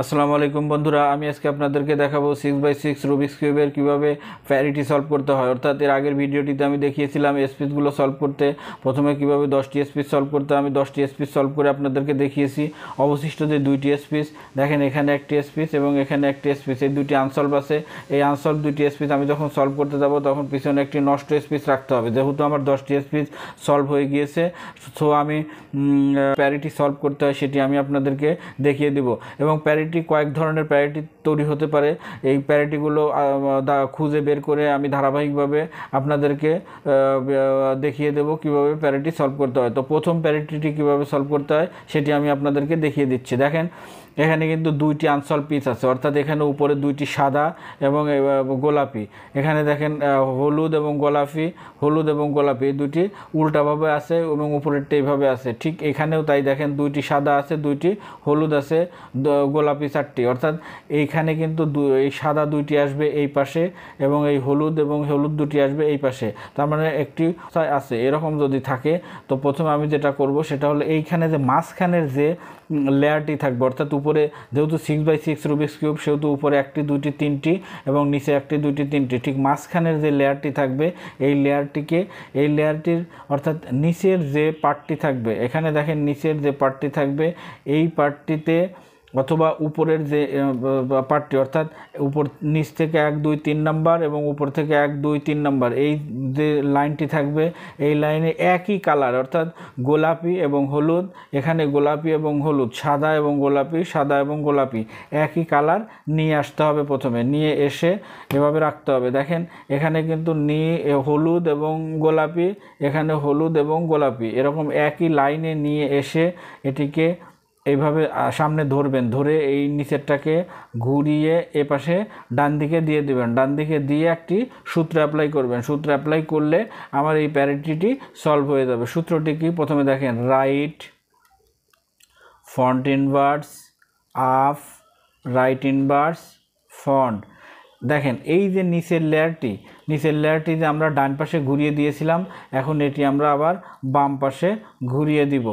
আসসালামু আলাইকুম বন্ধুরা, আমি আজকে আপনাদেরকে দেখাবো 6x6 রুবিক্স কিউবের কীভাবে প্যারিটি সলভ করতে হয়। অর্থাৎ এর আগের ভিডিওটিতে আমি দেখিয়েছিলাম এসপিসগুলো সলভ করতে। প্রথমে কীভাবে 10টি এসপিস সলভ করতে আমি 10টি এসপিস সলভ করে আপনাদেরকে দেখিয়েছি। অবশিষ্ট যে 2টি এসপিস দেখেন, এখানে একটি এসপিস এবং এখানে একটি এসপিস, এই দুটি আনসলভ আছে। এই আনসলভ 2টি এসপিস আমি যখন সলভ করতে যাব তখন পিছনে একটি নষ্ট এসপিস রাখতে হবে। যেহেতু আমার 10টি এসপিস সলভ হয়ে গিয়েছে, সো আমি প্যারিটি সলভ করতে হয় সেটি আমি আপনাদেরকে দেখিয়ে দেব। এবং প্যারিটি কয়েক ধরনের প্যারিটি তৈরি হতে পারে। এই প্যারিটিগুলো খুঁজে বের করে আমি ধারাবাহিকভাবে আপনাদেরকে দেখিয়ে দেব কিভাবে প্যারিটি সলভ করতে হয়। তো প্রথম প্যারিটিটি কিভাবে সলভ করতে হয় সেটি আমি আপনাদেরকে দেখিয়ে দিচ্ছি। দেখেন, এখানে কিন্তু 2টি আনসলভ পিস আছে, অর্থাৎ এখানে উপরে 2টি সাদা এবং গোলাপি। এখানে দেখেন হলুদ এবং গোলাপি এই দুটি উল্টাভাবে আছে এবং উপরেরটা এইভাবে আছে। ঠিক এখানেও তাই, দেখেন 2টি সাদা আছে, 2টি হলুদ আছে, গোলাপি 4টি। অর্থাৎ এইখানে কিন্তু এই সাদা 2টি আসবে এই পাশে এবং এই হলুদ 2টি আসবে এই পাশে। তার মানে একটি আছে। এরকম যদি থাকে তো প্রথমে আমি যেটা করব সেটা হলো এইখানে যে মাঝখানের যে লেয়ারটি থাকবে, অর্থাৎ উপরে যেহেতু 6x6 রুবিক্স কিউব সেহেতু উপরে 1টি 2টি 3টি এবং নিচে 1টি 2টি 3টি, ঠিক মাঝখানের যে লেয়ারটি থাকবে এই লেয়ারটির অর্থাৎ নিচের যে পার্টটি থাকবে, এখানে দেখেন নিচের যে পার্টটি থাকবে এই পার্টটিতে অথবা উপরের যে পার্টটি, অর্থাৎ নিচ থেকে 1 2 3 নাম্বার এবং উপর থেকে 1 2 3 নাম্বার, এই যে লাইনটি থাকবে এই লাইনে একই কালার, অর্থাৎ গোলাপি এবং হলুদ, এখানে গোলাপি এবং হলুদ, সাদা এবং গোলাপি একই কালার নিয়ে আসতে হবে। প্রথমে নিয়ে এসে এভাবে রাখতে হবে। দেখেন এখানে কিন্তু হলুদ এবং গোলাপি, এখানে হলুদ এবং গোলাপি, এরকম একই লাইনে নিয়ে এসে এটিকে এইভাবে সামনে ধরবেন, ধরে এই নিচেরটাকে ঘুরিয়ে এপাশে ডান দিকে দিয়ে দেবেন। ডান দিকে দিয়ে একটি সূত্র অ্যাপ্লাই করবেন। সূত্র অ্যাপ্লাই করলে আমার এই প্যারিটিটি সলভ হয়ে যাবে। সূত্রটি কি? প্রথমে দেখেন, right front inverse up right inverse front. দেখেন এই যে নিচের লেয়ারটি যে আমরা ডান পাশে ঘুরিয়ে দিয়েছিলাম, এখন এটি আমরা আবার বাম পাশে ঘুরিয়ে দিব।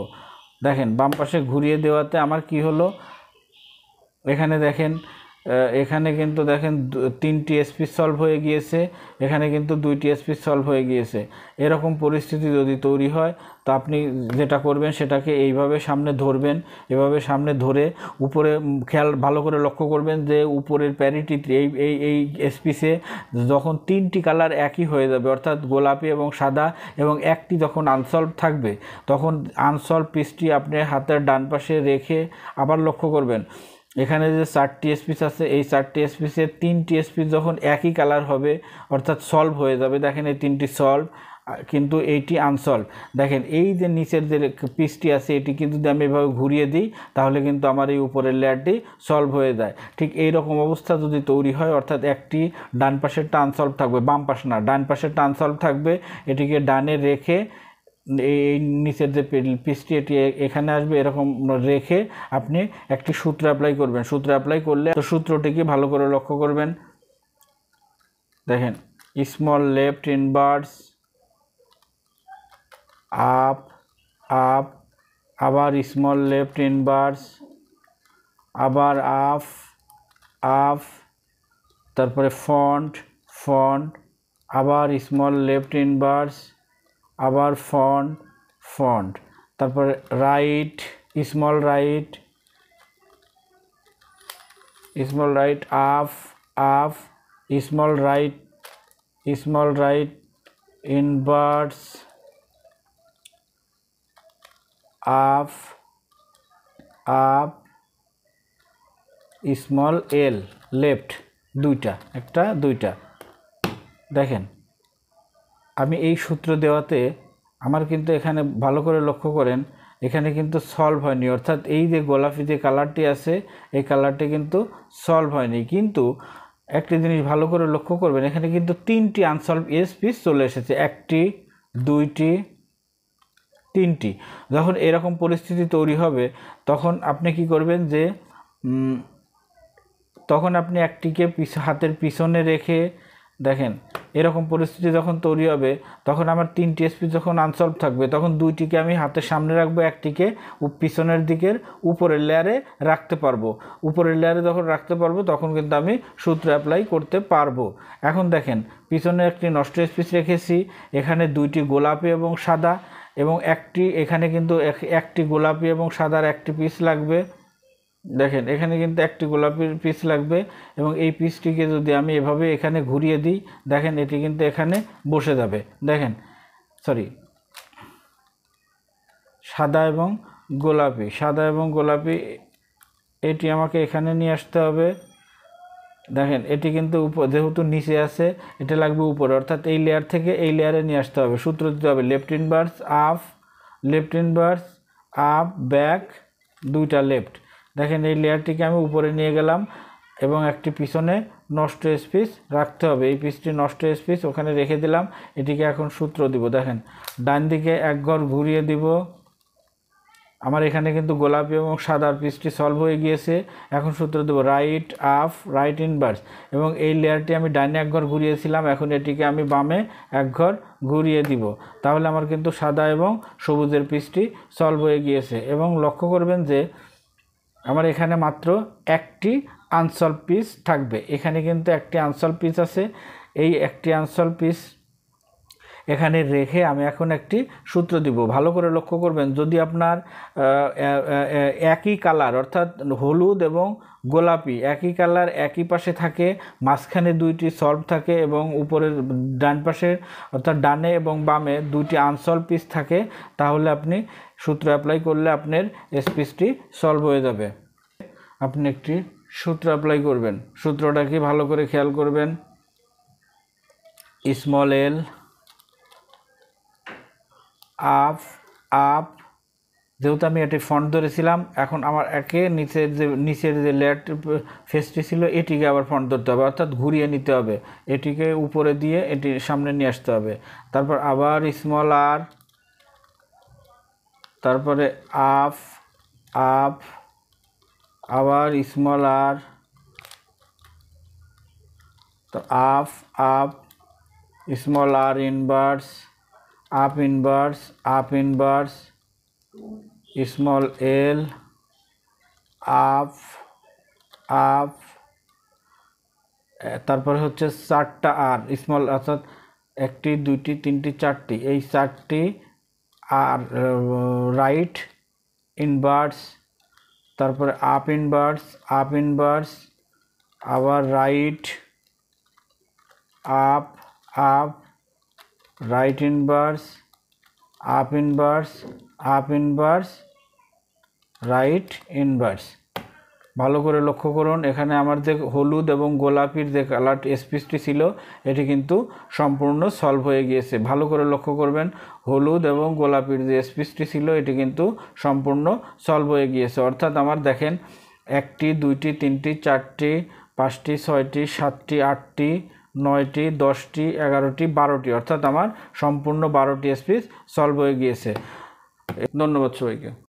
দেখেন বাম পাশে ঘুরিয়ে দেওয়াতে আমার কি হলো, এখানে দেখেন এখানে কিন্তু দেখেন 3টি এসপিস সলভ হয়ে গিয়েছে, এখানে কিন্তু 2টি এসপিস সলভ হয়ে গিয়েছে। এরকম পরিস্থিতি যদি তৈরি হয় তো আপনি যেটা করবেন সেটাকে এইভাবে সামনে ধরবেন। এভাবে সামনে ধরে উপরে ভালো করে লক্ষ্য করবেন যে উপরের প্যারিটিতে এই এসপিসে যখন 3টি কালার একই হয়ে যাবে, অর্থাৎ গোলাপি এবং সাদা, এবং একটি যখন আনসলভ থাকবে তখন আনসলভ পিসটি আপনি হাতের ডান পাশে রেখে আবার লক্ষ্য করবেন। এখানে যে 4টি এসপিস আছে এই 4টি এসপিসের 3টি এসপিস যখন একই কালার হবে অর্থাৎ সলভ হয়ে যাবে। দেখেন এই 3টি সলভ, কিন্তু এইটি আনসলভ। দেখেন এই যে নিচের যে পিসটি আছে এটি কিন্তু যদি আমি এভাবে ঘুরিয়ে দিই তাহলে কিন্তু আমার এই উপরের লেয়ারটি সলভ হয়ে যায়। ঠিক এই রকম অবস্থা যদি তৈরি হয়, অর্থাৎ একটি ডান পাশেরটা আনসলভ থাকবে, বাম পাশে না, ডান পাশেরটা আনসলভ থাকবে, এটিকে ডানে রেখে এই নিচের যে পিসটি এটি এখানে আসবে, এরকম রেখে আপনি একটি সূত্র অ্যাপ্লাই করবেন। সূত্র অ্যাপ্লাই করলে তো সূত্রটিকে ভালো করে লক্ষ্য করবেন। দেখেন, small left inverse up up, আবার স্মল লেফট ইনভার্স, আবার আপ আপ, তারপরে ফ্রন্ট, আবার স্মল লেফট ইনভার্স, আবার ফ্রন্ট, তারপরে right small right up small right inverse, up small এল লেফট, দুইটা। দেখেন আমি এই সূত্র দেওয়াতে আমার কিন্তু এখানে ভালো করে লক্ষ্য করেন, এখানে কিন্তু সলভ হয়নি, অর্থাৎ এই যে গোলাপি যে কালারটি আছে এই কালারটি কিন্তু সলভ হয়নি। কিন্তু একটি জিনিস ভালো করে লক্ষ্য করবেন, এখানে কিন্তু 3টি আনসলভ এসপিস চলে এসেছে, 1টি 2টি 3টি। যখন এরকম পরিস্থিতি তৈরি হবে তখন আপনি কি করবেন যে তখন আপনি একটিকে হাতের পিছনে রেখে দেখেন এরকম পরিস্থিতি যখন তৈরি হবে তখন আমার 3টি স্পিচ যখন আনসলভ থাকবে তখন 2টিকে আমি হাতের সামনে রাখবো, একটিকে পিছনের দিকের উপরের লেয়ারে রাখতে পারবো। উপরের লেয়ারে যখন রাখতে পারবো তখন কিন্তু আমি সূত্র অ্যাপ্লাই করতে পারবো। এখন দেখেন পিছনে একটি নষ্ট স্পিচ রেখেছি, এখানে 2টি গোলাপি এবং সাদা এবং এখানে কিন্তু একটি গোলাপি এবং সাদার একটি পিস লাগবে। দেখেন এখানে কিন্তু একটি গোলাপির পিস লাগবে এবং এই পিসটিকে যদি আমি এভাবে এখানে ঘুরিয়ে দিই, দেখেন এটি কিন্তু এখানে বসে যাবে। দেখেন সাদা এবং গোলাপি এটি আমাকে এখানে নিয়ে আসতে হবে। দেখেন এটি কিন্তু যেহেতু নিচে আছে এটা লাগবে উপরে, অর্থাৎ এই লেয়ার থেকে এই লেয়ারে নিয়ে আসতে হবে। সূত্র দিতে হবে লেফট ইনভার্স আপ ব্যাক 2টা লেফট। দেখেন এই লেয়ারটিকে আমি উপরে নিয়ে গেলাম এবং একটি পিছনে নষ্ট স্পিচ রাখতে হবে। এই পিসটি নষ্ট স্পিচ ওখানে রেখে দিলাম। এটিকে এখন সূত্র দিব। দেখেন ডান দিকে এক ঘর ঘুরিয়ে দিব। আমার এখানে কিন্তু গোলাপি এবং সাদার পিসটি সলভ হয়ে গিয়েছে। এখন সূত্র দেব রাইট ইনভার্স এবং এই লেয়ারটি আমি ডাইনে এক ঘর ঘুরিয়েছিলাম, এখন এটিকে আমি বামে এক ঘর ঘুরিয়ে দিব। তাহলে আমার কিন্তু সাদা এবং সবুজের পিসটি সলভ হয়ে গিয়েছে। এবং লক্ষ্য করবেন যে আমার এখানে মাত্র একটি আনসলভ পিস থাকবে। এখানে কিন্তু একটি আনসলভ পিস আছে। এই একটি আনসলভ পিস এখানে রেখে আমি এখন একটি সূত্র দিব। ভালো করে লক্ষ্য করবেন, যদি আপনার একই কালার অর্থাৎ হলুদ এবং গোলাপি একই কালার একই পাশে থাকে, মাঝখানে 2টি সলভ থাকে এবং উপরের ডান পাশে অর্থাৎ ডানে এবং বামে 2টি আনসলভ পিস থাকে, তাহলে আপনি সূত্র অ্যাপ্লাই করলে আপনার স্পিচটি সলভ হয়ে যাবে। আপনি একটি সূত্র অ্যাপ্লাই করবেন। সূত্রটা কি ভালো করে খেয়াল করবেন। স্মল এল আপ যেহেতু আমি এটি ফন্ট ধরেছিলাম, এখন আমার নিচের যে লেয়ারটি ফেসটি ছিল এটিকে আবার ফন্ট ধরতে হবে, অর্থাৎ ঘুরিয়ে নিতে হবে। এটিকে উপরে দিয়ে এটি সামনে নিয়ে আসতে হবে। তারপর আবার স্মল আর, তারপরে আপ আবার স্মল আর, তো up small r inverse up inverse small L up তারপরে হচ্ছে 4টা আর স্মল, অর্থাৎ 1 2 3 4টি, এই 4টি আর রাইট ইনভার্স, তারপরে আপ ইনভার্স আবার right up right inverse up inverse right inverse. ভালো করে লক্ষ্য করুন, এখানে আমার যে হলুদ এবং গোলাপির যে কালার স্পিচটি ছিল এটি কিন্তু সম্পূর্ণ সলভ হয়ে গিয়েছে। ভালো করে লক্ষ্য করবেন, হলুদ এবং গোলাপির যে স্পিচটি ছিল এটি কিন্তু সম্পূর্ণ সলভ হয়ে গিয়েছে। অর্থাৎ আমার দেখেন 1টি 2টি 3টি 4টি 5টি 6টি 7টি 8টি 9টি 10টি 11টি 12টি, অর্থাৎ আমার সম্পূর্ণ 12টি স্পিচ সলভ হয়ে গিয়েছে। ধন্যবাদ সবাইকে।